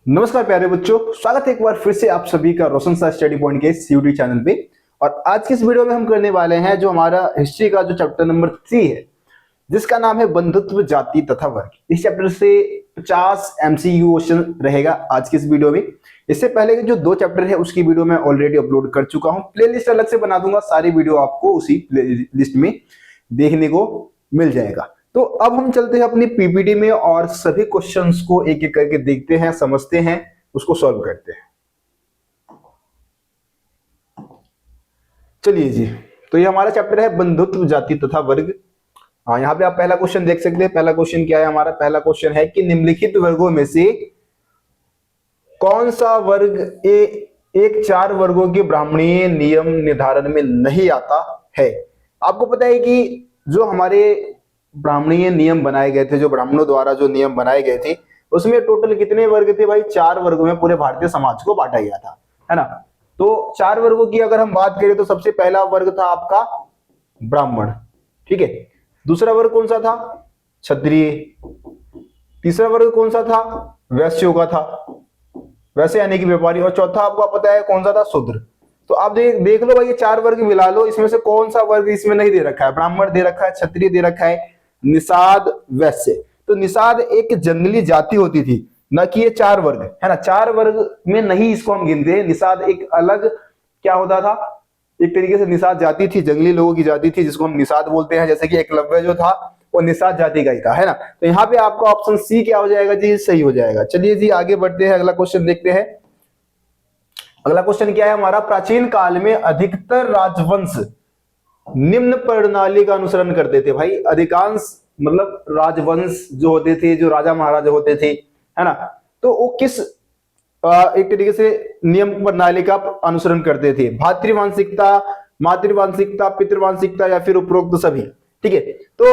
नमस्कार प्यारे बच्चों, स्वागत है एक बार फिर से आप सभी का रोशन सा स्टडी पॉइंट के इस यूट्यूब चैनल पे। और आज की इस वीडियो में हम करने वाले हैं जो हमारा हिस्ट्री का जो चैप्टर नंबर 3 है, जिसका नाम है बंधुत्व, जाति तथा वर्ग। इस चैप्टर से 50 एमसीक्यू क्वेश्चन रहेगा आज की इस वीडियो में। इससे पहले के जो 2 चैप्टर है उसकी वीडियो मैं ऑलरेडी अपलोड कर चुका हूं। प्लेलिस्ट अलग से बना दूंगा, सारी वीडियो आपको उसी प्लेलिस्ट में देखने को मिल जाएगा। तो अब हम चलते हैं अपनी पीपीटी में और सभी क्वेश्चंस को एक एक करके देखते हैं, समझते हैं, उसको सॉल्व करते हैं। चलिए जी, तो ये हमारा चैप्टर है बंधुत्व, जाति तथा वर्ग। हाँ, यहाँ पे आप पहला क्वेश्चन देख सकते हैं। पहला क्वेश्चन क्या है हमारा? पहला क्वेश्चन है कि निम्नलिखित वर्गों में से कौन सा वर्ग एक 4 वर्गों के ब्राह्मणीय नियम निर्धारण में नहीं आता है। आपको पता है कि जो हमारे ब्राह्मणीय नियम बनाए गए थे, जो ब्राह्मणों द्वारा जो नियम बनाए गए थे, उसमें टोटल कितने वर्ग थे भाई? 4 वर्गों में पूरे भारतीय समाज को बांटा गया था, है ना। तो 4 वर्गों की अगर हम बात करें तो सबसे पहला वर्ग था आपका ब्राह्मण, ठीक है। दूसरा वर्ग कौन सा था? क्षत्रिय। तीसरा वर्ग कौन सा था? वैश्यों का था, वैसे यानी कि व्यापारी। और चौथा आपको पता है कौन सा था? शूद्र। तो आप देख लो भाई, ये 4 वर्ग मिला लो, इसमें से कौन सा वर्ग इसमें नहीं दे रखा है? ब्राह्मण दे रखा है, क्षत्रिय दे रखा है, निषाद, वैश्य। तो निषाद एक जंगली जाति होती थी, न कि ये 4 वर्ग, है ना। 4 वर्ग में नहीं इसको हम गिनते हैं। निषाद एक अलग क्या होता था? एक तरीके से निषाद जाति थी, जंगली लोगों की जाति थी, जिसको हम निषाद बोलते हैं। जैसे कि एकलव्य जो था वो निषाद जाति का ही था, है ना। तो यहाँ पे आपका ऑप्शन सी क्या हो जाएगा जी? सही हो जाएगा। चलिए जी आगे बढ़ते हैं, अगला क्वेश्चन देखते हैं। अगला क्वेश्चन क्या है हमारा? प्राचीन काल में अधिकतर राजवंश निम्न प्रणाली का अनुसरण करते थे। भाई अधिकांश मतलब राजवंश जो होते थे, जो राजा महाराजा होते थे, है ना, तो वो किस एक तरीके से नियम प्रणाली का अनुसरण करते थे? भातृवांशिकता, मातृवांशिकता, पितृवांशिकता या फिर उपरोक्त सभी, ठीक है। तो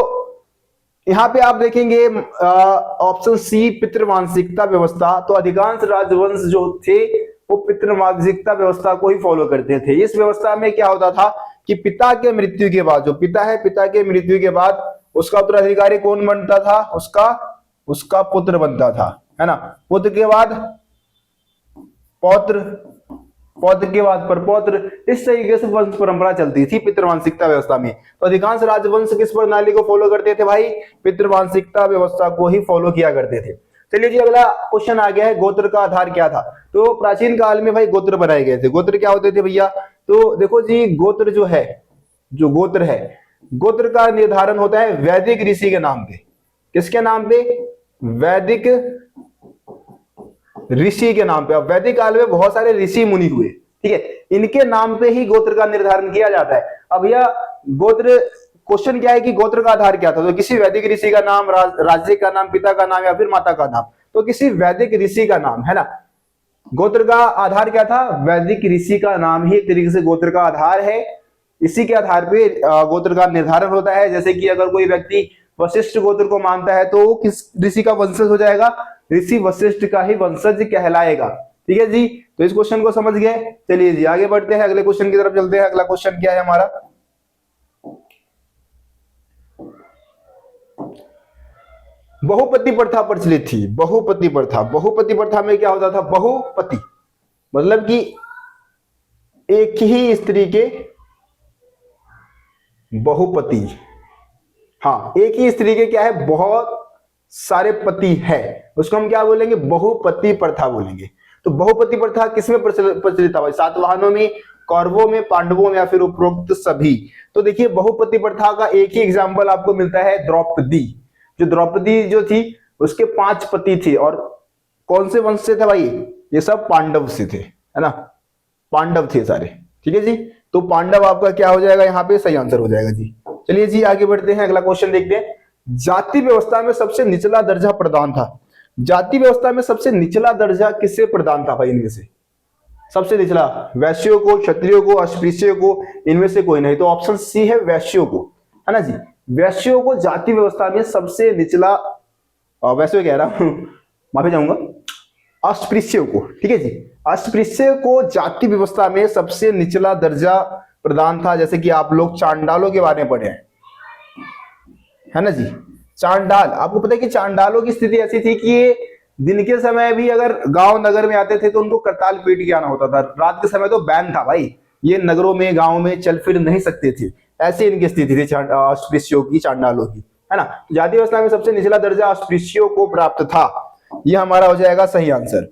यहाँ पे आप देखेंगे ऑप्शन सी पितृवांशिकता व्यवस्था। तो अधिकांश राजवंश जो थे वो पितृवांशिकता व्यवस्था को ही फॉलो करते थे। इस व्यवस्था में क्या होता था कि पिता के मृत्यु के बाद, जो पिता है, पिता के मृत्यु के बाद उसका उत्तराधिकारी कौन बनता था? उसका पुत्र बनता था, है ना। पुत्र के बाद पौत्र, पौत्र के बाद परपौत्र। इस तरीके से वंश परंपरा चलती थी पितृवांशिकता व्यवस्था में। तो अधिकांश राजवंश किस प्रणाली को फॉलो करते थे भाई? पितृवांशिकता व्यवस्था को ही फॉलो किया करते थे। चलिए जी अगला क्वेश्चन आ गया है, गोत्र का आधार क्या था? तो प्राचीन काल में भाई गोत्र बनाए गए थे। गोत्र क्या होते थे भैया? तो देखो जी, गोत्र जो है, जो गोत्र है, गोत्र का निर्धारण होता है वैदिक ऋषि के नाम पे। किसके नाम पे? वैदिक ऋषि के नाम पे। अब वैदिक काल में बहुत सारे ऋषि मुनि हुए, ठीक है, इनके नाम पे ही गोत्र का निर्धारण किया जाता है। अब यह गोत्र, क्वेश्चन क्या है कि गोत्र का आधार क्या था? तो किसी वैदिक ऋषि का नाम, राज्य का नाम, पिता का नाम या फिर माता का नाम। तो किसी वैदिक ऋषि का नाम, है ना। गोत्र का आधार क्या था? वैदिक ऋषि का नाम ही एक तरीके से गोत्र का आधार है। इसी के आधार पे गोत्र का निर्धारण होता है। जैसे कि अगर कोई व्यक्ति वशिष्ठ गोत्र को मानता है तो वो किस ऋषि का वंशज हो जाएगा? ऋषि वशिष्ठ का ही वंशज कहलाएगा, ठीक है जी। तो इस क्वेश्चन को समझ गए। चलिए जी आगे बढ़ते हैं, अगले क्वेश्चन की तरफ चलते हैं। अगला क्वेश्चन क्या है हमारा? बहुपति प्रथा प्रचलित थी। बहुपति प्रथा, बहुपति प्रथा में क्या होता था? बहुपति मतलब कि एक ही स्त्री के बहुपति। हाँ, एक ही स्त्री के क्या है? बहुत सारे पति है, उसको हम क्या बोलेंगे? बहुपति प्रथा बोलेंगे। तो बहुपति प्रथा किसमें प्रचलित था भाई? सातवाहनों में, कौरवों में, पांडवों में या फिर उपरोक्त सभी? तो देखिए बहुपति प्रथा का एक ही एग्जाम्पल आपको मिलता है, द्रौपदी। जो द्रौपदी जो थी उसके 5 पति थे। और कौन से वंश से थे भाई? ये सब पांडव से थे, है ना, पांडव थे सारे, ठीक है जी। तो पांडव आपका क्या हो जाएगा? यहाँ पे सही आंसर हो जाएगा जी। चलिए जी आगे बढ़ते हैं, अगला क्वेश्चन देखते हैं। जाति व्यवस्था में सबसे निचला दर्जा प्रदान था। जाति व्यवस्था में सबसे निचला दर्जा किससे प्रदान था भाई? इनमें से सबसे निचला वैश्यों को, क्षत्रियों को, अस्पृश्यों को, इनमें से कोई नहीं। तो ऑप्शन सी है वैश्यों को, है ना जी। वैश्यों को जाति व्यवस्था में सबसे निचला, वैश्य कह रहा हूं, माफी चाहूंगा, अस्पृश्यों को, ठीक है जी। अस्पृश्य को जाति व्यवस्था में सबसे निचला दर्जा प्रदान था। जैसे कि आप लोग चांडालों के बारे में पढ़े हैं, है ना जी। चांडाल, आपको पता है कि चांडालों की स्थिति ऐसी थी कि ये दिन के समय भी अगर गांव नगर में आते थे तो उनको करताल पीट के आना होता था। रात के समय तो बैन था भाई, ये नगरों में गांव में चल फिर नहीं सकते थे। ऐसी इनकी स्थिति थी अस्पृश्यों की, चांडालों की, है ना। जाति व्यवस्था में सबसे निचला दर्जा अस्पृश्यों को प्राप्त था। ये हमारा हो जाएगा सही आंसर।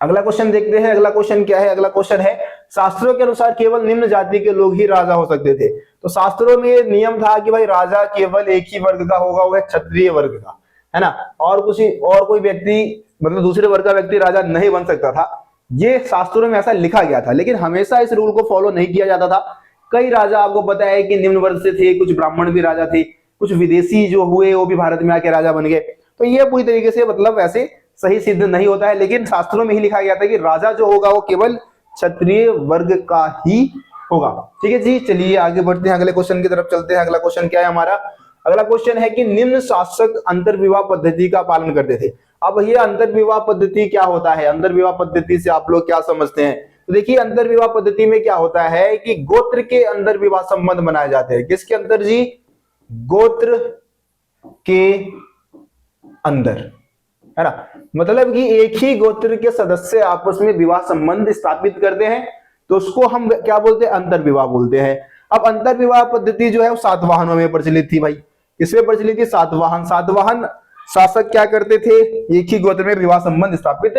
अगला क्वेश्चन देखते हैं। अगला क्वेश्चन क्या है? अगला क्वेश्चन है, शास्त्रों के अनुसार केवल निम्न जाति के लोग ही राजा हो सकते थे। तो शास्त्रों में नियम था कि भाई राजा केवल एक ही वर्ग का होगा, वह क्षत्रिय वर्ग का, है ना। और कोई व्यक्ति, मतलब दूसरे वर्ग का व्यक्ति राजा नहीं बन सकता था। ये शास्त्रों में ऐसा लिखा गया था, लेकिन हमेशा इस रूल को फॉलो नहीं किया जाता था। कई राजा आपको पता है कि निम्न वर्ग से थे, कुछ ब्राह्मण भी राजा थे, कुछ विदेशी जो हुए वो भी भारत में आके राजा बन गए। तो ये पूरी तरीके से मतलब ऐसे सही सिद्ध नहीं होता है, लेकिन शास्त्रों में ही लिखा गया था कि राजा जो होगा वो केवल क्षत्रिय वर्ग का ही होगा। ठीक है जी, चलिए आगे बढ़ते हैं, अगले क्वेश्चन की तरफ चलते हैं। अगला क्वेश्चन क्या है हमारा? अगला क्वेश्चन है कि निम्न शासक अंतर्विवाह पद्धति का पालन करते थे। अब ये अंतर्विवाह पद्धति क्या होता है? अंतर्विवाह पद्धति से आप लोग क्या समझते हैं? तो देखिए, अंतर्विवाह पद्धति में क्या होता है कि गोत्र के अंदर विवाह संबंध बनाए जाते हैं। किसके अंदर जी? गोत्र के अंदर, है ना। मतलब कि एक ही गोत्र के सदस्य आपस में विवाह संबंध स्थापित करते हैं, तो उसको हम क्या बोलते हैं? अंतर्विवाह बोलते हैं। अब अंतर्विवाह पद्धति जो है वो सातवाहनों में प्रचलित थी भाई। किसमें प्रचलित थी? सातवाहन। सातवाहन शासक क्या करते थे? एक ही गोत्र में विवाह संबंध स्थापित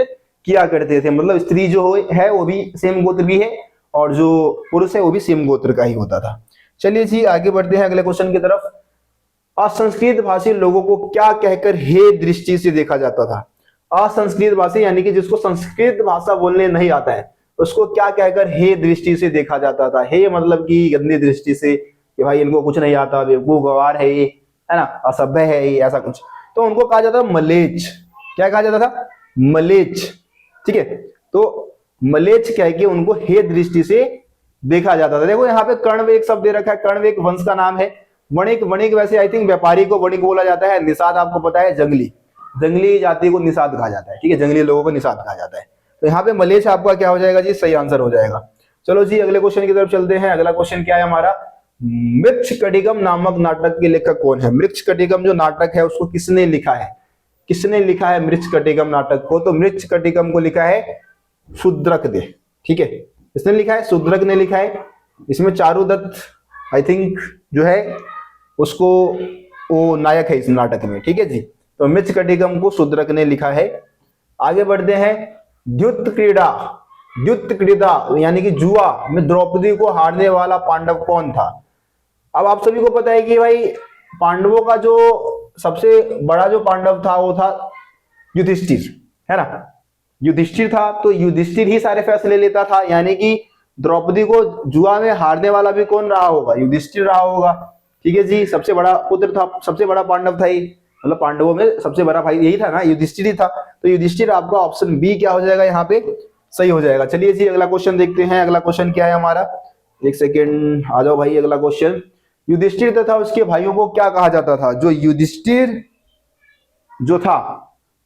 किया करते थे। मतलब स्त्री जो है वो भी सेम गोत्र भी है, और जो पुरुष है वो भी सेम गोत्र का ही होता था। चलिए जी आगे बढ़ते हैं अगले क्वेश्चन की तरफ। असंस्कृत भाषी लोगों को क्या कहकर हे दृष्टि से देखा जाता था? असंस्कृत भाषी यानी कि जिसको संस्कृत भाषा बोलने नहीं आता है, उसको क्या कहकर हे दृष्टि से देखा जाता था? हे मतलब कि गंदी दृष्टि से, कि भाई इनको कुछ नहीं आता, बेवकूफ गवार है ये, है ना, असभ्य है ये, ऐसा कुछ। तो उनको कहा जाता था मलेच्छ। क्या कहा जाता था? मलेच्छ। ठीक है, तो मलेच्छ कह के उनको हे दृष्टि से देखा जाता था। देखो यहाँ पे कर्णवेग शब्द दे रखा है, कर्णवेग वंश का नाम है। वणिक, वणिक वैसे आई थिंक व्यापारी को वणिक बोला जाता है। निषाद आपको पता है जंगली, जंगली जाति को निषाद कहा जाता है। ठीक है, जंगली लोगों को निषाद कहा जाता है। तो यहाँ पे मलेच्छ आपका क्या हो जाएगा जी? सही आंसर हो जाएगा। चलो जी अगले क्वेश्चन की तरफ चलते हैं। अगला क्वेश्चन क्या है हमारा? मृच्छकटिकम नामक नाटक के लेखक कौन है? मृच्छकटिकम जो नाटक है उसको किसने लिखा है? किसने लिखा है मृच्छकटिकम नाटक को? तो मृच्छकटिकम को लिखा है शूद्रक ने। ठीक है, किसने लिखा है? शूद्रक ने लिखा है। इसमें चारुदत्त आई थिंक जो है उसको वो नायक है इस नाटक में। ठीक है जी, तो मृच्छकटिकम को शूद्रक ने लिखा है। आगे बढ़ते हैं। द्युत क्रीड़ा, द्युत क्रीड़ा यानी कि जुआ में द्रौपदी को हारने वाला पांडव कौन था? अब आप सभी को पता है कि भाई पांडवों का जो सबसे बड़ा जो पांडव था वो था युधिष्ठिर, है ना। युधिष्ठिर था, तो युधिष्ठिर ही सारे फैसले लेता था, यानी कि द्रौपदी को जुआ में हारने वाला भी कौन रहा होगा? युधिष्ठिर रहा होगा। ठीक है जी, सबसे बड़ा पुत्र था, सबसे बड़ा पांडव था ही, मतलब पांडवों में सबसे बड़ा भाई यही था ना, युधिष्ठिर ही था। तो युधिष्ठिर आपका ऑप्शन बी क्या हो जाएगा यहाँ पे? सही हो जाएगा। चलिए जी अगला क्वेश्चन देखते हैं। अगला क्वेश्चन क्या है हमारा? एक सेकेंड आ जाओ भाई। अगला क्वेश्चन, युधिष्ठिर तथा उसके भाइयों को क्या कहा जाता था? जो युधिष्ठिर जो था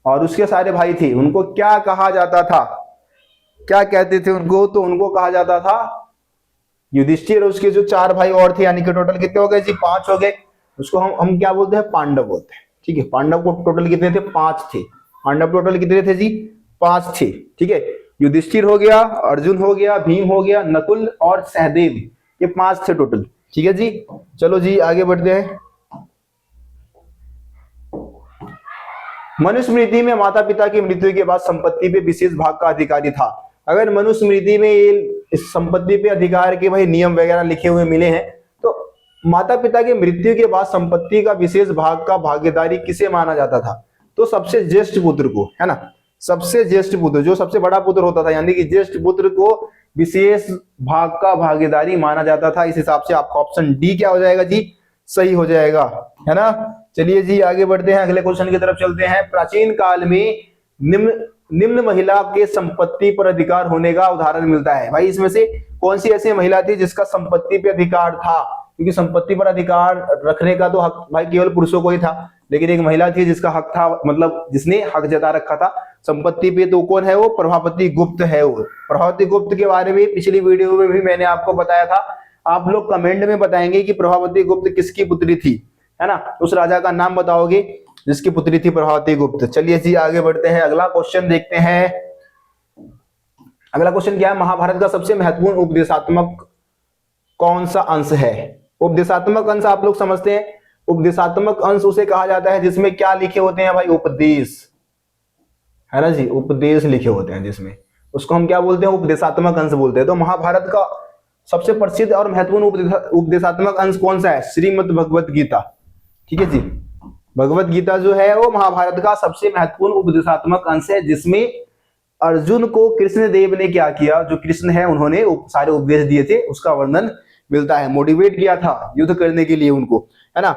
और उसके सारे भाई थे उनको क्या कहा जाता था? क्या कहते थे उनको? तो उनको कहा जाता था युधिष्ठिर और उसके जो चार भाई और थे, यानी कि टोटल कितने हो गए जी? 5 हो गए। उसको हम क्या बोलते हैं? पांडव बोलते हैं। ठीक है, पांडव को टोटल कितने थे? 5 थे। पांडव टोटल कितने थे जी? 5 थे। ठीक है, युधिष्ठिर हो गया, अर्जुन हो गया, भीम हो गया, नकुल और सहदेव, ये 5 थे टोटल। ठीक है जी, चलो जी आगे बढ़ते हैं। मनुस्मृति में माता पिता की मृत्यु के बाद संपत्ति पे विशेष भाग का अधिकारी था। अगर मनुस्मृति में इस संपत्ति पे अधिकार के भाई नियम वगैरह लिखे हुए मिले हैं, तो माता पिता की मृत्यु के बाद संपत्ति का विशेष भाग का भागीदारी किसे माना जाता था? तो सबसे ज्येष्ठ पुत्र को, है ना। सबसे ज्येष्ठ पुत्र, जो सबसे बड़ा पुत्र होता था, यानी कि ज्येष्ठ पुत्र को विशेष भाग का भागीदारी माना जाता था। इस हिसाब से आपका ऑप्शन डी क्या हो जाएगा जी? सही हो जाएगा, है ना। चलिए जी आगे बढ़ते हैं, अगले क्वेश्चन की तरफ चलते हैं। प्राचीन काल में निम्न महिला के संपत्ति पर अधिकार होने का उदाहरण मिलता है। भाई इसमें से कौन सी ऐसी महिला थी जिसका संपत्ति पे अधिकार था? क्योंकि संपत्ति पर अधिकार रखने का तो हक भाई केवल पुरुषों को ही था, लेकिन एक महिला थी जिसका हक था, मतलब जिसने हक जता रखा था संपत्ति पे। तो कौन है वो? प्रभावती गुप्त है वो। प्रभावती गुप्त के बारे में पिछली वीडियो में भी मैंने आपको बताया था। आप लोग कमेंट में बताएंगे कि प्रभावती गुप्त किसकी पुत्री थी, है ना। उस राजा का नाम बताओगे जिसकी पुत्री थी प्रभावती गुप्त। चलिए जी आगे बढ़ते हैं, अगला क्वेश्चन देखते हैं। अगला क्वेश्चन क्या है, महाभारत का सबसे महत्वपूर्ण उपदेशात्मक कौन सा अंश है? उपदेशात्मक अंश आप लोग समझते हैं, उपदेशात्मक अंश उसे कहा जाता है जिसमें क्या लिखे होते हैं भाई? उपदेश, है ना जी, उपदेश लिखे होते हैं जिसमें, उसको हम क्या बोलते हैं? उपदेशात्मक अंश बोलते हैं। तो महाभारत का सबसे प्रसिद्ध और महत्वपूर्ण उपदेशात्मक अंश कौन सा है? श्रीमद् भगवत गीता। ठीक है जी, भगवत गीता जो है वो महाभारत का सबसे महत्वपूर्ण उपदेशात्मक अंश है, जिसमें अर्जुन को कृष्ण देव ने क्या किया, जो कृष्ण है उन्होंने सारे उपदेश दिए थे, उसका वर्णन मिलता है। मोटिवेट किया था युद्ध करने के लिए उनको, है ना,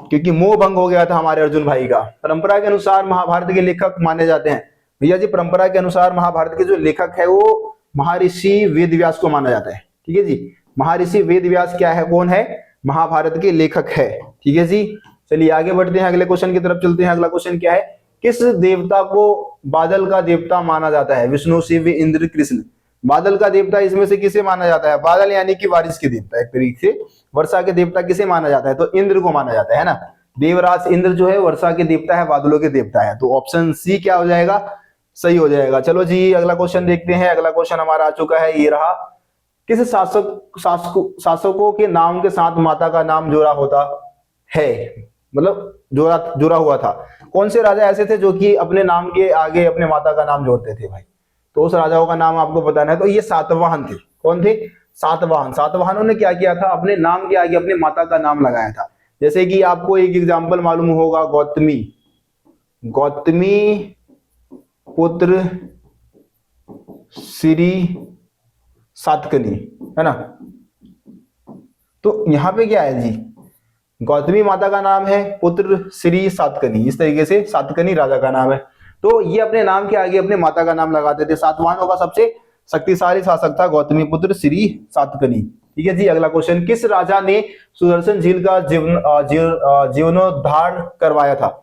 क्योंकि मोह भंग हो गया था हमारे अर्जुन भाई का। परंपरा के अनुसार महाभारत के लेखक माने जाते हैं भैया जी, परंपरा के अनुसार महाभारत के जो लेखक है वो महर्षि वेद व्यास को माना जाता है। ठीक है जी, महर्षि वेद व्यास क्या है, कौन है? महाभारत के लेखक है। ठीक है जी, चलिए आगे बढ़ते हैं, अगले क्वेश्चन की तरफ चलते हैं। अगला क्वेश्चन क्या है, किस देवता को बादल का देवता माना जाता है? विष्णु, शिव, इंद्र, कृष्ण। बादल का देवता इसमें से किसे माना जाता है? बादल यानी कि बारिश के देवता, एक तरीके से वर्षा के देवता किसे माना जाता है? तो इंद्र को माना जाता है ना। देवराज इंद्र जो है वर्षा के देवता है, बादलों के देवता है। तो ऑप्शन सी क्या हो जाएगा? सही हो जाएगा। चलो जी अगला क्वेश्चन देखते हैं। अगला क्वेश्चन हमारा आ चुका है, ये रहा, किस शासकों के नाम के साथ माता का नाम जोड़ा होता है? मतलब जोड़ा हुआ था। कौन से राजा ऐसे थे जो कि अपने नाम के आगे अपने माता का नाम जोड़ते थे भाई? तो उस राजाओं का नाम आपको बताना है। तो ये सातवाहन थे। कौन थे? सातवाहन। सातवाहनों ने क्या किया था? अपने नाम के आगे अपने माता का नाम लगाया था। जैसे कि आपको एक एग्जाम्पल मालूम होगा, गौतमी पुत्र श्री सातकनी, है ना। तो यहां पे क्या है जी, गौतमी माता का नाम है, पुत्र श्री सातकनी, इस तरीके से सातकनी राजा का नाम है। तो ये अपने नाम के आगे अपने माता का नाम लगाते थे। सातवाहनों का सबसे शक्तिशाली शासक था गौतमी पुत्र श्री सातकनी। ठीक है जी, अगला क्वेश्चन, किस राजा ने सुदर्शन झील का जीर्णोद्धार करवाया था?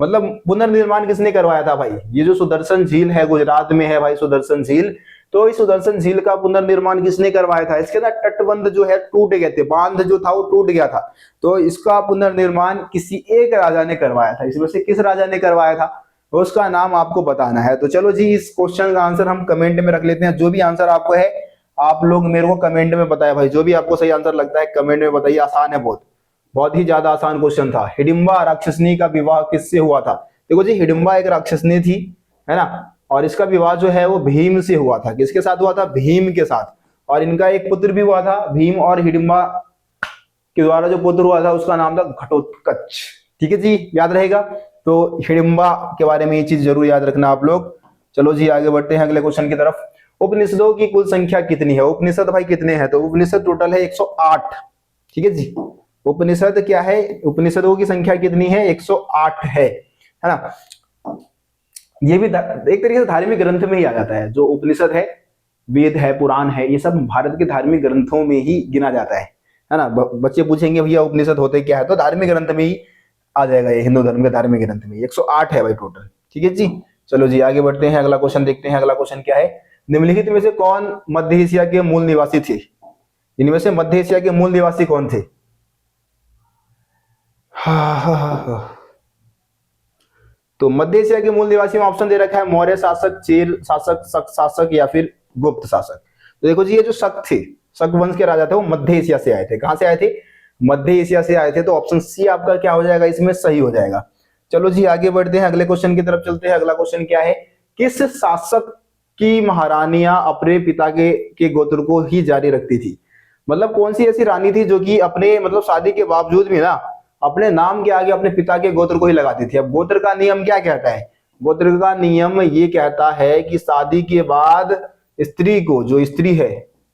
मतलब पुनर्निर्माण किसने करवाया था भाई? ये जो सुदर्शन झील है गुजरात में है भाई, सुदर्शन झील, तो इस सुदर्शन झील का पुनर्निर्माण किसने करवाया था? इसके ना तटबंध जो है टूट गए थे, बांध जो था वो टूट गया था, तो इसका पुनर्निर्माण किसी एक राजा ने करवाया था। इसमें से किस राजा ने करवाया था, उसका नाम आपको बताना है। तो चलो जी इस क्वेश्चन का आंसर हम कमेंट में रख लेते हैं। जो भी आंसर आपको है आप लोग मेरे को कमेंट में बताए भाई, जो भी आपको सही आंसर लगता है कमेंट में बताइए। आसान है, बहुत ही ज्यादा आसान क्वेश्चन था। हिडिंबा राक्षसनी का विवाह किससे हुआ था? देखो जी, हिडिंबा एक राक्षसनी थी, है ना, और इसका विवाह जो है वो भीम से हुआ था। किसके साथ हुआ था? भीम के साथ। और इनका एक पुत्र भी हुआ था। भीम और हिडिंबा के द्वारा जो पुत्र हुआ था उसका नाम था घटोत्कच। ठीक है जी, याद रहेगा। तो हिडिंबा के बारे में ये चीज जरूर याद रखना आप लोग। चलो जी आगे बढ़ते हैं अगले क्वेश्चन की तरफ। उपनिषदों की कुल संख्या कितनी है? उपनिषद भाई कितने हैं? तो उपनिषद टोटल है 108। ठीक है जी, उपनिषद क्या है, उपनिषदों की संख्या कितनी है? 108 है ना। ये भी एक तरीके से धार्मिक ग्रंथ में ही आ जाता है। जो उपनिषद है, वेद है, पुराण है, ये सब भारत के धार्मिक ग्रंथों में ही गिना जाता है ना। बच्चे पूछेंगे भैया उपनिषद होते क्या है, तो धार्मिक ग्रंथ में ही आ जाएगा, ये हिंदू धर्म के धार्मिक ग्रंथ में 108 है भाई टोटल। ठीक है जी, चलो जी आगे बढ़ते हैं, अगला क्वेश्चन देखते हैं। अगला क्वेश्चन क्या है, निम्नलिखित में से कौन मध्य एशिया के मूल निवासी थे? इनमें से मध्य एशिया के मूल निवासी कौन थे? तो मध्य एशिया के मूल निवासी में ऑप्शन दे रखा है, मौर्य शासक, चेर शासक, शक शासक या फिर गुप्त शासक। तो देखो जी, ये जो शक थे, शक वंश के राजा थे, वो मध्य एशिया से आए थे। कहां से आए थे? मध्य एशिया से आए थे। तो ऑप्शन सी आपका क्या हो जाएगा, इसमें सही हो जाएगा। चलो जी आगे बढ़ते हैं, अगले क्वेश्चन की तरफ चलते हैं। अगला क्वेश्चन क्या है, किस शासक की महारानियां अपने पिता के गोत्र को ही जारी रखती थी? मतलब कौन सी ऐसी रानी थी जो कि अपने मतलब शादी के बावजूद भी ना अपने नाम के आगे अपने पिता के गोत्र को ही लगाती थी? अब गोत्र का नियम क्या कहता है? गोत्र का नियम ये कहता है कि शादी के बाद स्त्री को, जो स्त्री है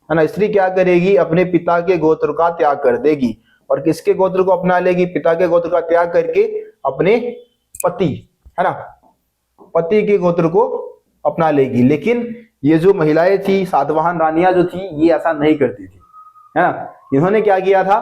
ना, स्त्री क्या करेगी? अपने पिता के गोत्र का त्याग कर देगी। और किसके गोत्र को अपना लेगी? पिता के गोत्र का त्याग करके अपने पति, है ना, पति के गोत्र को अपना लेगी। लेकिन ये जो महिलाएं थी, सातवाहन रानियां जो थी, ये ऐसा नहीं करती थी, है ना। इन्होंने क्या किया था,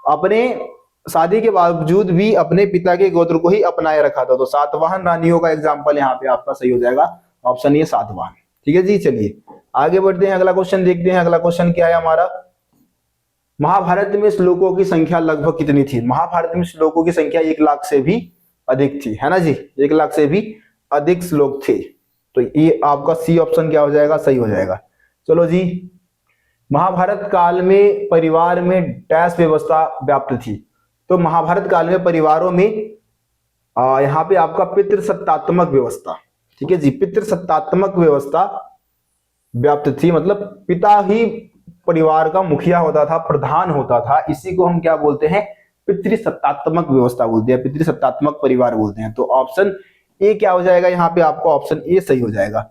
अपने शादी के बावजूद भी अपने पिता के गोत्र को ही अपनाए रखा था। तो सातवाहन रानियों का एग्जाम्पल यहाँ पे आपका सही हो जाएगा, ऑप्शन ये सातवाहन। ठीक है जी, चलिए आगे बढ़ते हैं, अगला क्वेश्चन देखते हैं। अगला क्वेश्चन क्या है हमारा, महाभारत में श्लोकों की संख्या लगभग कितनी थी? महाभारत में श्लोकों की संख्या 1 लाख से भी अधिक थी, है ना जी, 1 लाख से भी अधिक लोग थे। तो ये आपका सी ऑप्शन क्या हो जाएगा, सही हो जाएगा। चलो जी, महाभारत काल में परिवार में डैश व्यवस्था व्याप्त थी। तो महाभारत काल में परिवारों में यहाँ पे आपका पितृसत्तात्मक व्यवस्था, ठीक है जी, पितृसत्तात्मक व्यवस्था व्याप्त थी, मतलब पिता ही परिवार का मुखिया होता था, प्रधान होता था। इसी को हम क्या बोलते हैं, पितृसत्तात्मक व्यवस्था बोलते हैं, पितृसत्तात्मक परिवार बोलते हैं। तो ऑप्शन ए क्या हो जाएगा यहाँ पे, आपको ऑप्शन ए सही हो जाएगा।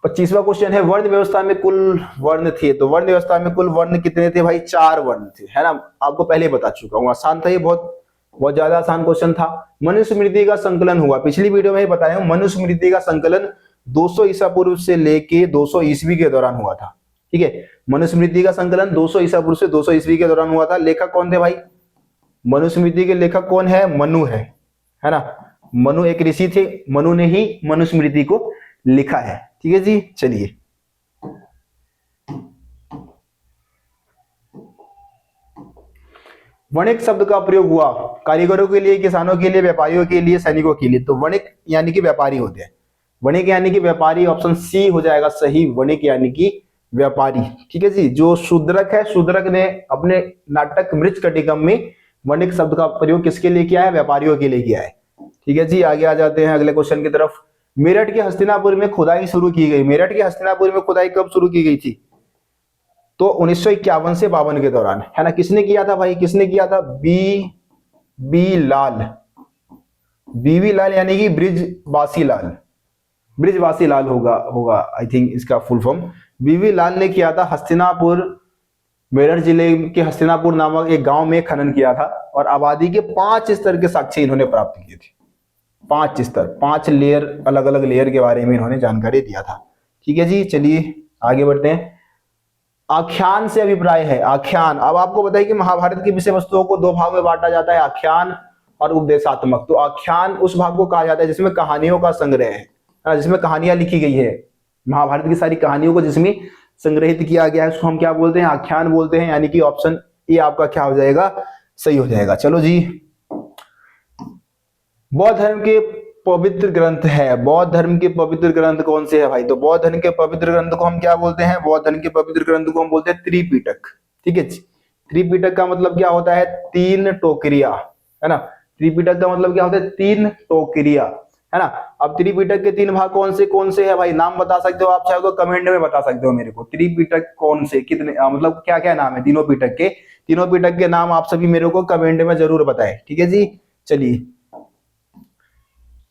25वां क्वेश्चन है, वर्ण व्यवस्था में कुल वर्ण थे। तो वर्ण व्यवस्था में कुल वर्ण कितने थे भाई, 4 वर्ण थे, है ना, आपको पहले बता चुका हूँ, आसान था ये, बहुत बहुत ज्यादा आसान क्वेश्चन था। मनुस्मृति का संकलन हुआ, पिछली वीडियो में ही बताया हूं, मनुस्मृति का संकलन 200 ईसा पूर्व से लेके 200 ईस्वी के दौरान हुआ था, ठीक है। मनुस्मृति का संकलन 200 ईसा पूर्व से 200 ईस्वी के दौरान हुआ था। लेखक कौन थे भाई, मनुस्मृति के लेखक कौन है, मनु है ना, मनु एक ऋषि थे, मनु ने ही मनुस्मृति को लिखा है, ठीक है जी। चलिए, वणिक शब्द का प्रयोग हुआ कारीगरों के लिए, किसानों के लिए, व्यापारियों के लिए, सैनिकों के लिए। तो वणिक यानी कि व्यापारी होते हैं, वणिक यानी कि व्यापारी, ऑप्शन सी हो जाएगा सही, वणिक यानी कि व्यापारी, ठीक है जी। जो शूद्रक है, शूद्रक ने अपने नाटक मृच्छकटिकम में वणिक शब्द का प्रयोग किसके लिए किया है, व्यापारियों के लिए किया है, ठीक है जी। आगे आ जाते हैं अगले क्वेश्चन की तरफ। मेरठ के हस्तिनापुर में खुदाई शुरू की गई, मेरठ के हस्तिनापुर में खुदाई कब शुरू की गई थी, तो 1951 से 52 के दौरान, है ना। किसने किया था भाई, किसने किया था, बी लाल, बीवी लाल यानी कि ब्रिजवासी लाल, ब्रिजवासी लाल होगा आई थिंक इसका फुल फॉर्म। बीवी लाल ने किया था हस्तिनापुर, मेरठ जिले के हस्तिनापुर नामक एक गांव में खनन किया था, और आबादी के 5 स्तर के साक्ष्य इन्होंने प्राप्त किए थे। 5 स्तर, 5 लेयर, अलग अलग लेयर के बारे में इन्होंने जानकारी दिया था, ठीक है जी। चलिए आगे बढ़ते हैं। आख्यान से अभिप्राय है, आख्यान, अब आपको बताइए कि महाभारत की विषय वस्तुओं को 2 भाग में बांटा जाता है, आख्यान और उपदेशात्मक। तो आख्यान उस भाग को कहा जाता है जिसमें कहानियों का संग्रह है, जिसमें कहानियां लिखी गई है, महाभारत की सारी कहानियों को जिसमें संग्रहित किया गया है, उसको हम क्या बोलते हैं, आख्यान बोलते हैं। यानी कि ऑप्शन ए आपका क्या हो जाएगा, सही हो जाएगा। चलो जी, बौद्ध धर्म के पवित्र ग्रंथ है, बौद्ध धर्म के पवित्र ग्रंथ कौन से है भाई, तो बौद्ध धर्म के पवित्र ग्रंथ को हम क्या बोलते हैं, बौद्ध धर्म के पवित्र ग्रंथ को हम बोलते हैं त्रिपिटक, ठीक है। त्रिपिटक का मतलब क्या होता है, 3 टोकरिया, है ना। त्रिपिटक का मतलब क्या होता है, 3 टोकरिया, है ना। अब त्रिपिटक के 3 भाग कौन से है भाई, नाम बता सकते हो आप, चाहे तो कमेंट में बता सकते हो मेरे को, त्रिपिटक कौन से, कितने, मतलब क्या क्या नाम है तीनों पिटक के, तीनों पिटक के नाम आप सभी मेरे को कमेंट में जरूर बताएं, ठीक है जी। चलिए,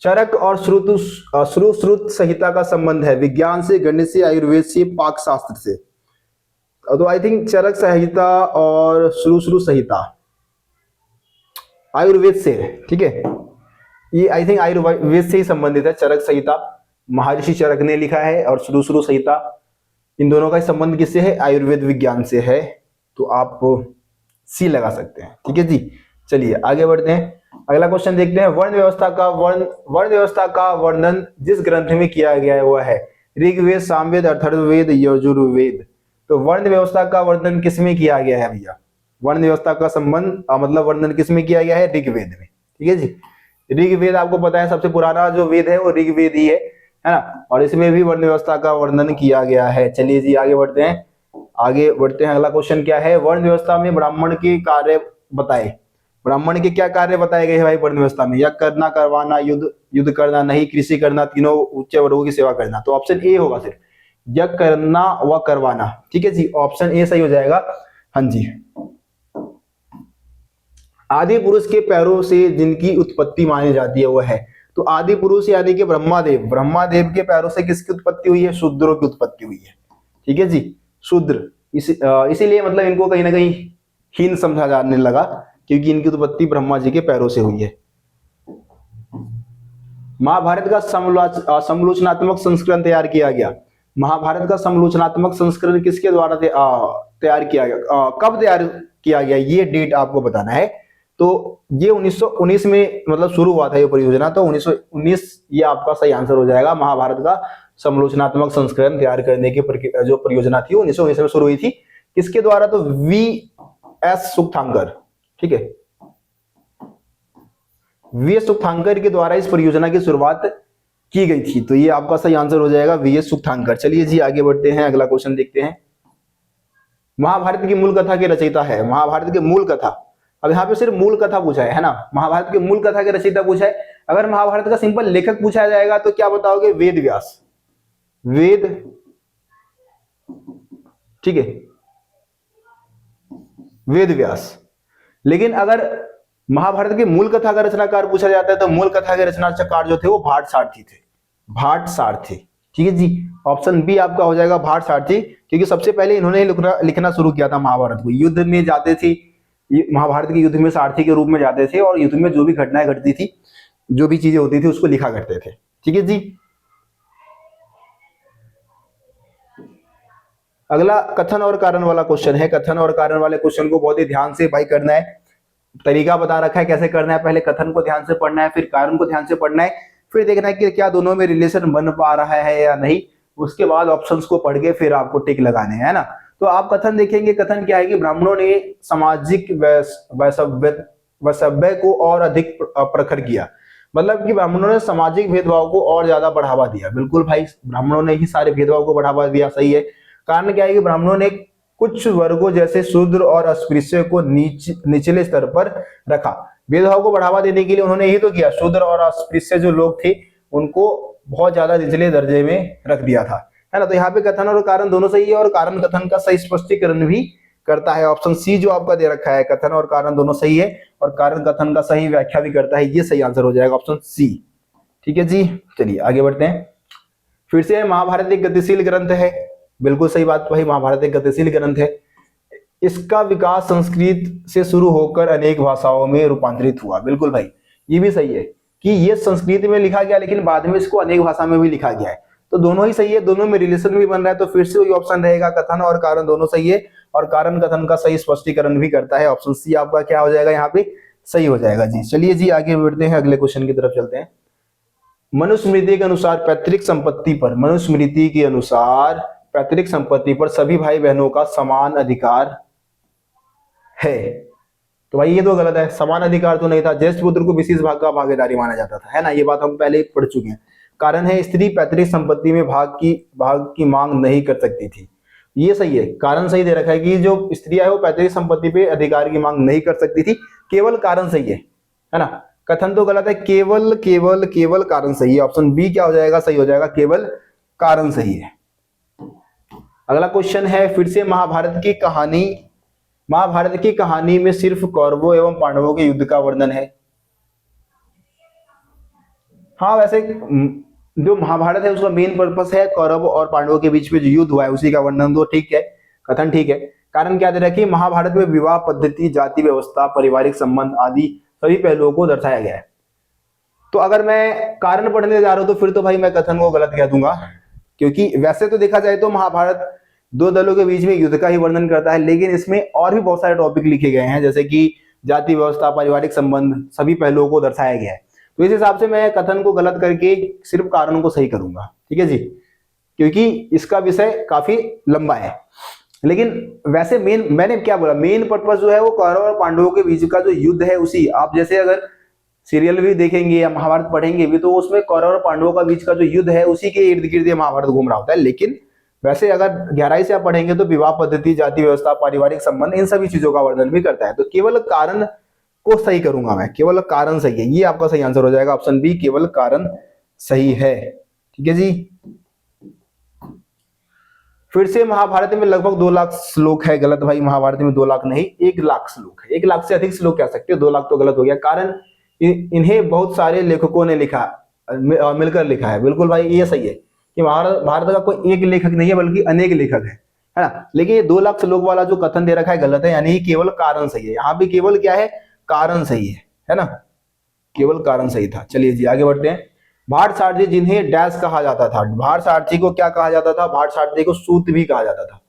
चरक और श्रुत संहिता का संबंध है, विज्ञान से, गणित से, आयुर्वेद से, पाक शास्त्र से। तो आई थिंक चरक संहिता और श्रुत संहिता आयुर्वेद से है, ठीक है। ये आई थिंक आयुर्वेद से ही संबंधित है। चरक संहिता महर्षि चरक ने लिखा है, और श्रुत संहिता, इन दोनों का संबंध किससे है, आयुर्वेद विज्ञान से है। तो आप सी लगा सकते हैं, ठीक है जी। चलिए आगे बढ़ते हैं, अगला क्वेश्चन देखते हैं। वर्ण व्यवस्था का वर्णन जिस ग्रंथ में किया गया है वह है ऋग्वेद, सामवेद, अथर्ववेद, यजुर्वेद। तो वर्ण व्यवस्था का वर्णन किस में किया गया है भैया, वर्ण व्यवस्था का संबंध मतलब वर्णन किस में किया गया है, ऋग्वेद में, ठीक है जी। ऋग्वेद आपको पता है सबसे पुराना जो वेद है वो ऋग्वेद ही है ना, और इसमें भी वर्ण व्यवस्था का वर्णन किया गया है। चलिए जी आगे बढ़ते हैं, अगला क्वेश्चन क्या है, वर्ण व्यवस्था में ब्राह्मण के कार्य बताए, ब्राह्मण के क्या कार्य बताए गए हैं भाई वर्ण व्यवस्था में, यज्ञ करना, करवाना, युद्ध करना, नहीं, कृषि करना, तीनों उच्च वर्गों की सेवा करना। तो ऑप्शन ए होगा सिर्फ, यज्ञ करना व करवाना, ठीक है जी, ऑप्शन ए सही हो जाएगा, हाँ जी। आदि पुरुष के पैरों से जिनकी उत्पत्ति मानी जाती है वह है, तो आदि पुरुष यानी कि ब्रह्मादेव के पैरों से किसकी उत्पत्ति हुई है, शूद्रों की उत्पत्ति हुई है, ठीक है जी, शूद्र। इसीलिए मतलब इनको कहीं ना कहीं हीन समझा जाने लगा, क्योंकि इनकी उत्पत्ति ब्रह्मा जी के पैरों से हुई है। महाभारत का समालोचनात्मक संस्करण तैयार किया गया, महाभारत का समालोचनात्मक संस्करण किसके द्वारा तैयार किया गया, कब तैयार किया गया, ये डेट आपको बताना है। तो ये 1919 में मतलब शुरू हुआ था ये परियोजना, तो 1919 ये आपका सही आंसर हो जाएगा। महाभारत का समालोचनात्मक संस्करण तैयार करने की जो परियोजना थी 1919 में शुरू हुई थी, किसके द्वारा, तो वी एस सुखतांकर, ठीक है, वीएस सुक्थांकर के द्वारा इस परियोजना की शुरुआत की गई थी? तो ये आपका सही आंसर हो जाएगा वीएस सुक्थांकर। चलिए जी आगे बढ़ते हैं, अगला क्वेश्चन देखते हैं। महाभारत की मूल कथा के रचयिता है, महाभारत की मूल कथा, अब यहाँ पे सिर्फ मूल कथा पूछा है ना, महाभारत की मूल कथा के रचयिता पूछा है। अगर महाभारत का सिंपल लेखक पूछा जाएगा तो क्या बताओगे? वेद व्यास, वेद, ठीक है, वेद व्यास। लेकिन अगर महाभारत की मूल कथा का रचनाकार पूछा जाता है तो मूल कथा के रचनाकार जो थे वो भाट सारथी थे, भाट सारथी, ठीक है जी। ऑप्शन बी आपका हो जाएगा भाट सारथी, क्योंकि सबसे पहले इन्होंने लिखना शुरू किया था महाभारत को। युद्ध में जाते थे, महाभारत के युद्ध में सारथी के रूप में जाते थे और युद्ध में जो भी घटनाएं घटती थी, जो भी चीजें होती थी उसको लिखा करते थे, ठीक है जी। अगला कथन और कारण वाला क्वेश्चन है। कथन और कारण वाले क्वेश्चन को बहुत ही ध्यान से भाई करना है। तरीका बता रखा है कैसे करना है, पहले कथन को ध्यान से पढ़ना है, फिर कारण को ध्यान से पढ़ना है, फिर देखना है कि क्या दोनों में रिलेशन बन पा रहा है या नहीं, उसके बाद ऑप्शंस को पढ़ के फिर आपको टिक लगाने हैं ना। तो आप कथन देखेंगे, कथन क्या है कि ब्राह्मणों ने सामाजिक वैसव्य को और अधिक प्रखर किया, मतलब कि ब्राह्मणों ने सामाजिक भेदभाव को और ज्यादा बढ़ावा दिया। बिल्कुल भाई, ब्राह्मणों ने ही सारे भेदभाव को बढ़ावा दिया, सही है। कारण क्या है कि ब्राह्मणों ने कुछ वर्गों जैसे शूद्र और अस्पृश्य को निचले स्तर पर रखा। भेदभाव को बढ़ावा देने के लिए उन्होंने यही तो किया, शूद्र और अस्पृश्य जो लोग थे उनको बहुत ज्यादा निचले दर्जे में रख दिया था, है ना। तो यहाँ पे कथन और कारण दोनों सही है और कारण कथन का सही स्पष्टीकरण भी करता है। ऑप्शन सी जो आपका दे रखा है, कथन और कारण दोनों सही है और कारण कथन का सही व्याख्या भी करता है, ये सही आंसर हो जाएगा ऑप्शन सी, ठीक है जी। चलिए आगे बढ़ते हैं। फिर से महाभारत एक गतिशील ग्रंथ है, बिल्कुल सही बात भाई, महाभारत एक गतिशील ग्रंथ है। इसका विकास संस्कृत से शुरू होकर अनेक भाषाओं में रूपांतरित हुआ, बिल्कुल भाई ये भी सही है कि ये संस्कृत में लिखा गया लेकिन बाद में इसको अनेक भाषा में भी लिखा गया है। तो दोनों ही सही है, दोनों में रिलेशन भी बन रहा है, तो फिर से वही ऑप्शन रहेगा, कथन और कारण दोनों सही है और कारण कथन का सही स्पष्टीकरण भी करता है। ऑप्शन सी आपका क्या हो जाएगा यहाँ पे? सही हो जाएगा जी। चलिए जी आगे बढ़ते हैं, अगले क्वेश्चन की तरफ चलते हैं। मनुस्मृति के अनुसार पैतृक संपत्ति पर, मनुस्मृति के अनुसार पैतृक संपत्ति पर सभी भाई बहनों का समान अधिकार है। तो भाई ये तो गलत है, समान अधिकार तो नहीं था, ज्येष्ठ पुत्र को विशेष भाग का भागीदारी माना जाता था, है ना, ये बात हम पहले ही पढ़ चुके हैं। कारण है स्त्री पैतृक संपत्ति में भाग की मांग नहीं कर सकती थी, ये सही है, कारण सही दे रखा है कि जो स्त्रियां है वो पैतृक संपत्ति पे अधिकार की मांग नहीं कर सकती थी, केवल कारण सही है ना। कथन तो गलत है, केवल केवल केवल कारण सही है। ऑप्शन बी क्या हो जाएगा? सही हो जाएगा, केवल कारण सही है। अगला क्वेश्चन है, फिर से महाभारत की कहानी में सिर्फ कौरवों एवं पांडवों के युद्ध का वर्णन है। हाँ वैसे जो महाभारत है उसका मेन पर्पस है कौरव और पांडवों के बीच में जो युद्ध हुआ है उसी का वर्णन, तो ठीक है, कथन ठीक है। कारण क्या दे रहा है कि महाभारत में विवाह पद्धति, जाति व्यवस्था, पारिवारिक संबंध आदि सभी पहलुओं को दर्शाया गया है। तो अगर मैं कारण पढ़ने जा रहा हूं तो फिर तो भाई मैं कथन को गलत कह दूंगा, क्योंकि वैसे तो देखा जाए तो महाभारत दो दलों के बीच में युद्ध का ही वर्णन करता है, लेकिन इसमें और भी बहुत सारे टॉपिक लिखे गए हैं, जैसे कि जाति व्यवस्था, पारिवारिक संबंध, सभी पहलुओं को दर्शाया गया है। तो इस हिसाब से मैं कथन को गलत करके सिर्फ कारणों को सही करूंगा, ठीक है जी, क्योंकि इसका विषय काफी लंबा है। लेकिन वैसे मैंने क्या बोला, मेन पर्पस जो है वो कौरव और पांडवों के बीच का जो युद्ध है उसी, आप जैसे अगर सीरियल भी देखेंगे या महाभारत पढ़ेंगे भी तो उसमें कौरव और पांडवों का बीच का जो युद्ध है उसी के इर्द गिर्द महाभारत घूम रहा होता है। लेकिन वैसे अगर गहराई से आप पढ़ेंगे तो विवाह पद्धति, जाति व्यवस्था, पारिवारिक संबंध, इन सभी चीजों का वर्णन भी करता है। तो केवल कारण को सही करूंगा मैं, केवल कारण सही है, ये आपका सही आंसर हो जाएगा, ऑप्शन बी केवल कारण सही है, ठीक है जी। फिर से महाभारत में लगभग 2 लाख श्लोक है, गलत भाई, महाभारत में 2 लाख नहीं 1 लाख श्लोक है, 1 लाख से अधिक श्लोक कह सकते हो, 2 लाख तो गलत हो गया। कारण इन्हें बहुत सारे लेखकों ने लिखा, मिलकर लिखा है, बिल्कुल भाई ये सही है कि भारत का कोई एक लेखक नहीं है बल्कि अनेक लेखक है ना। लेकिन ये 2 लाख श्लोक वाला जो कथन दे रखा है गलत है, यानी केवल कारण सही है, यहाँ भी केवल क्या है, कारण सही है ना, केवल कारण सही था। चलिए जी आगे बढ़ते हैं। भाट सारथी जिन्हें डैश कहा जाता था, भाट सारथी को क्या कहा जाता था? भाट सारथी को सूत भी कहा जाता था,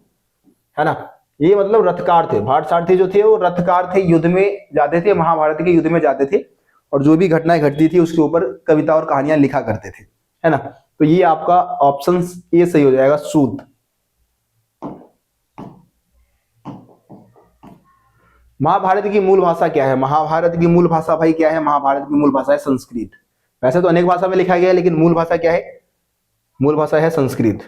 है ना, ये मतलब रथकार थे। भाट सारथी जो थे वो रथकार थे, युद्ध में जाते थे, महाभारत के युद्ध में जाते थे और जो भी घटनाएं घटती थी उसके ऊपर कविता और कहानियां लिखा करते थे, है ना। तो ये आपका ऑप्शन ए सही हो जाएगा, सूत। महाभारत की मूल भाषा क्या है? महाभारत की मूल भाषा भाई क्या है? महाभारत की मूल भाषा है संस्कृत। वैसे तो अनेक भाषा में लिखा गया है, लेकिन मूल भाषा क्या है? मूल भाषा है संस्कृत।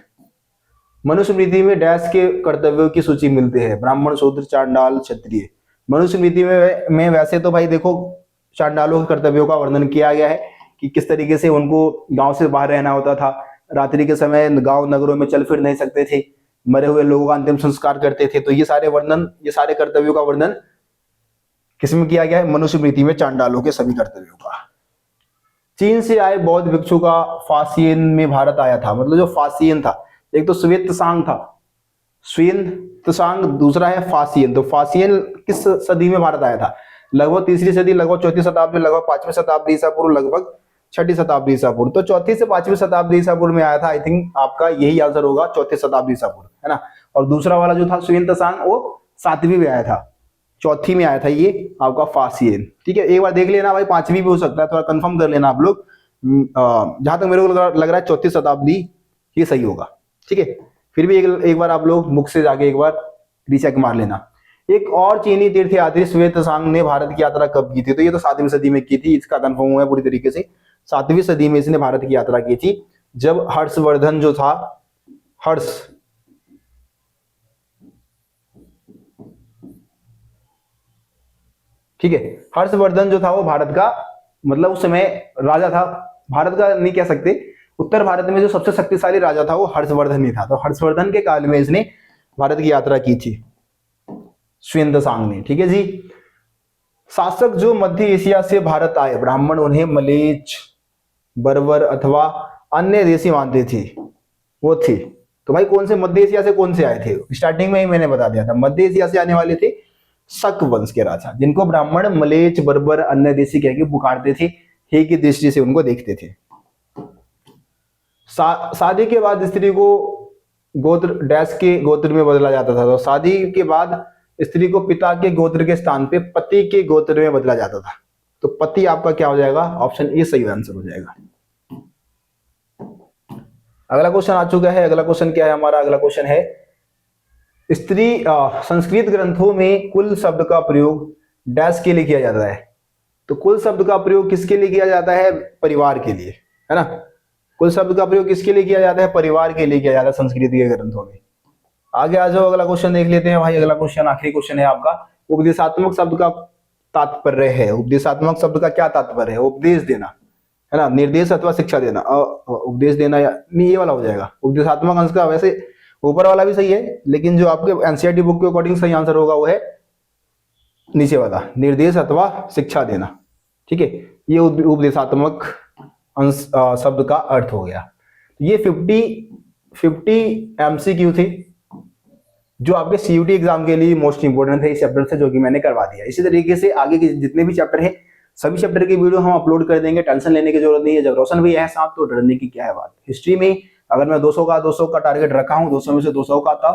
मनुस्मृति में डैश के कर्तव्यों की सूची मिलती है? ब्राह्मण, शूद्र, चांडाल, क्षत्रिय। मनुस्मृति में वैसे तो भाई देखो चांडालों के कर्तव्यों का वर्णन किया गया है कि किस तरीके से उनको गांव से बाहर रहना होता था, रात्रि के समय गांव नगरों में चल फिर नहीं सकते थे, मरे हुए लोगों का अंतिम संस्कार करते थे। तो ये सारे कर्तव्यों का वर्णन किसमें किया गया है? मनुस्मृति में चांडालों के सभी कर्तव्यों का। चीन से आए बौद्ध भिक्षु का फासियन में भारत आया था। मतलब जो फासियन था, एक तो श्वेत सांग था, श्वेत सांग, दूसरा है फासियन। तो फासियन किस सदी में भारत आया था? लगभग तीसरी सदी, लगभग चौथी शताब्दी, लगभग पांचवी शताब्दी ईसा पूर्व, लगभग छठी शताब्दी ईसा पूर्व। तो चौथी से पांचवी शताब्दी ईसा पूर्व में आया था। आई थिंक आपका यही आंसर होगा, चौथी शताब्दी ईसा पूर्व, है ना। और दूसरा वाला जो था श्वेत सांग, वो 7वीं में आया था, चौथी में आया था ये आपका फासियन। ठीक है, एक बार देख लेना भाई, 5वीं भी हो सकता है, थोड़ा कंफर्म कर लेना आप लोग। जहां तक मेरे को लग रहा है चौथी शताब्दी ये सही होगा। ठीक है, फिर भी एक बार आप लोग बुक से जाके एक बार रीचेक मार लेना। एक और चीनी तीर्थयात्री श्वेत सांग ने भारत की यात्रा कब की थी? तो ये तो 7वीं सदी में की थी, इसका कंफर्म हुआ है पूरी तरीके से। 7वीं सदी में इसने भारत की यात्रा की थी, जब हर्षवर्धन जो था, ठीक है, हर्षवर्धन जो था वो भारत का, मतलब उस समय राजा था, भारत का नहीं कह सकते, उत्तर भारत में जो सबसे शक्तिशाली राजा था वो हर्षवर्धन ही था। तो हर्षवर्धन के काल में इसने भारत की यात्रा की थी श्वेत सांग ने। ठीक है जी। शासक जो मध्य एशिया से भारत आए, ब्राह्मण उन्हें मलेच, बर्बर अथवा अन्य देशी मानते थे, वो थे। तो भाई कौन से मध्य एशिया से कौन से आए थे? स्टार्टिंग में ही मैंने बता दिया था, मध्य एशिया से आने वाले थे शक वंश के राजा, जिनको ब्राह्मण मलेच, बर्बर, अन्य देशी कह के पुकारते थे, हे की दृष्टि से उनको देखते थे। शादी के बाद स्त्री को गोत्र डैश के गोत्र में बदला जाता था। तो शादी के बाद स्त्री को पिता के गोत्र के स्थान पे पति के गोत्र में बदला जाता था। तो पति आपका क्या हो जाएगा? ऑप्शन ए सही आंसर हो जाएगा। अगला क्वेश्चन आ चुका है। अगला क्वेश्चन क्या है हमारा? अगला क्वेश्चन है संस्कृत ग्रंथों में कुल शब्द का प्रयोग डैश के लिए किया जाता है। तो कुल शब्द का प्रयोग किसके लिए किया जाता है? परिवार के लिए, है ना। कुल शब्द का प्रयोग किसके लिए किया जाता है? परिवार के लिए किया जाता है संस्कृत के ग्रंथों में। आगे आ जाओ, अगला क्वेश्चन देख लेते हैं भाई। अगला क्वेश्चन आखिरी क्वेश्चन है आपका। उपदेशात्मक शब्द का तात्पर्य है। उपदेशात्मक शब्द का क्या तात्पर्य है? उपदेश देना, है ना, निर्देश अथवा शिक्षा देना। उपदेश देना या नहीं, ये वाला हो जाएगा उपदेशात्मक अंश का। वैसे ऊपर वाला भी सही है, लेकिन जो आपके एनसीईआरटी बुक के अकॉर्डिंग सही आंसर होगा वो है नीचे वाला, निर्देश अथवा शिक्षा देना। ठीक है, ये उपदेशात्मक अंश शब्द का अर्थ हो गया। ये 50 एमसीक्यू थे जो आपके सीयूटी एग्जाम के लिए मोस्ट इंपोर्टेंट थे इस चैप्टर से, जो कि मैंने करवा दिया। इसी तरीके से आगे के जितने भी चैप्टर है, सभी चैप्टर की वीडियो हम अपलोड कर देंगे, टेंशन लेने की जरूरत नहीं है। जब रोशन भी है साथ तो डरने की क्या है बात। हिस्ट्री में अगर मैं 200 का टारगेट रखा हूं, 200 में से 200 का था,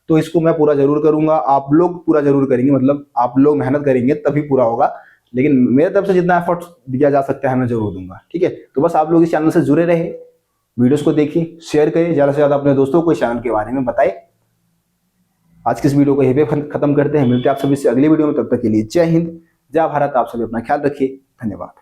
तो इसको मैं पूरा जरूर करूंगा। आप लोग पूरा जरूर करेंगे, मतलब आप लोग मेहनत करेंगे तभी पूरा होगा। लेकिन मेरे तरफ से जितना एफर्ट दिया जा सकता है मैं जरूर दूंगा। ठीक है, तो बस आप लोग इस चैनल से जुड़े रहे, वीडियोस को देखिए, शेयर करिए, ज्यादा से ज्यादा अपने दोस्तों को इस चैनल के बारे में बताएं। आज की इस वीडियो को यहीं पे खत्म करते हैं। मिलते हैं आप सभी से अगली वीडियो में, तब तक के लिए जय हिंद, जय भारत। आप सभी अपना ख्याल रखिए, धन्यवाद।